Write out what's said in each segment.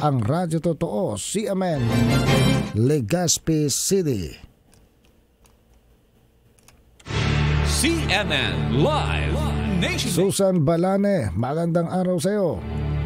ang Radyo Totoo, CMN, Legazpi City. CMN Live Nation. Susan Balane, magandang araw sa iyo.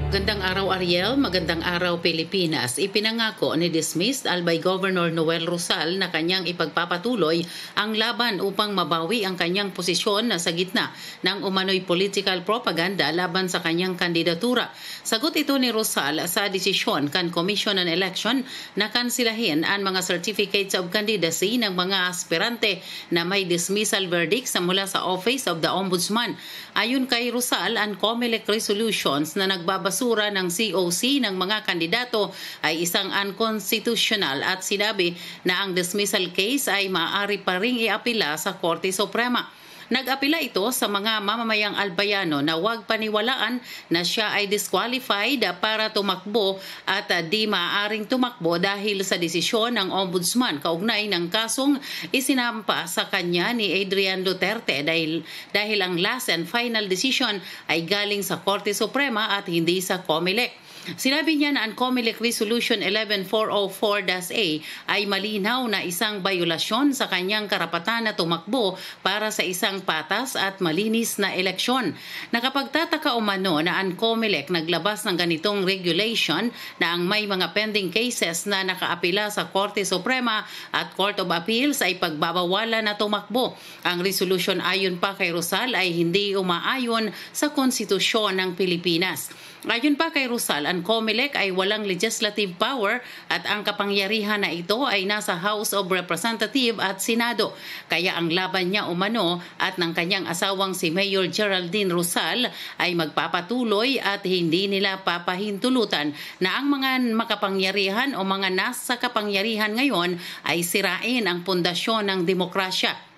Magandang araw Ariel, magandang araw Pilipinas. Ipinangako ni dismissed Albay Governor Noel Rosal na kanyang ipagpapatuloy ang laban upang mabawi ang kanyang posisyon na sa gitna ng umano'y political propaganda laban sa kanyang kandidatura. Sagot ito ni Rosal sa desisyon kan Commission on Election na kansilahin ang mga certificates of candidacy ng mga aspirante na may dismissal verdict mula sa Office of the Ombudsman. Ayon kay Rosal, ang COMELEC resolutions na nagbabasura ng COC ng mga kandidato ay isang unconstitutional at sinabi na ang dismissal case ay maaari pa ring iapila sa Korte Suprema. Nag-apila ito sa mga mamamayang albayano na huwag paniwalaan na siya ay disqualified para tumakbo at di maaaring tumakbo dahil sa desisyon ng Ombudsman kaugnay ng kasong isinampa sa kanya ni Adrian Duterte dahil ang last and final decision ay galing sa Korte Suprema at hindi sa COMELEC. Sinabi niya na ang COMELEC Resolution 11404-A ay malinaw na isang bayulasyon sa kanyang karapatan na tumakbo para sa isang patas at malinis na eleksyon. Nakapagtataka umano na ang COMELEC naglabas ng ganitong regulation na ang may mga pending cases na nakaapila sa Korte Suprema at Court of Appeals ay pagbabawalan na tumakbo. Ang resolution ayon pa kay Rosal ay hindi umaayon sa konstitusyon ng Pilipinas. Ayon pa kay Rosal, ang COMELEC ay walang legislative power at ang kapangyarihan na ito ay nasa House of Representatives at Senado. Kaya ang laban niya umano at ng kanyang asawang si Mayor Geraldine Rosal ay magpapatuloy at hindi nila papahintulutan na ang mga makapangyarihan o mga nasa kapangyarihan ngayon ay sirain ang pundasyon ng demokrasya.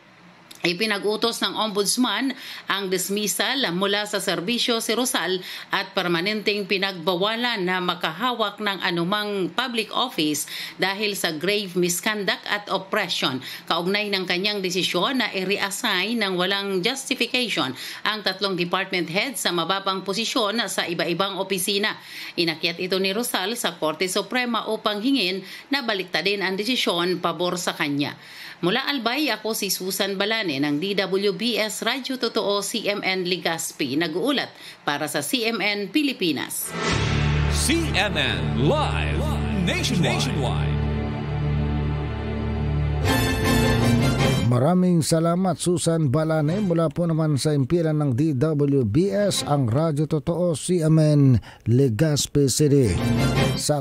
Ipinag-utos ng Ombudsman ang dismissal mula sa serbisyo si Rosal at permanenteng pinagbawalan na makahawak ng anumang public office dahil sa grave misconduct at oppression. Kaugnay ng kanyang desisyon na i-reassign ng walang justification ang 3 department heads sa mababang posisyon sa iba-ibang opisina. Inakyat ito ni Rosal sa Korte Suprema upang hingin na baliktadin ang desisyon pabor sa kanya. Mula Albay, ako si Susan Balane ng DWBS Radyo Totoo CMN Legazpi, nag-uulat para sa CMN Pilipinas. CMN Live Nationwide. Maraming salamat Susan Balane mula po naman sa impilan ng DWBS ang Radyo Totoo CMN Legazpi City. Sa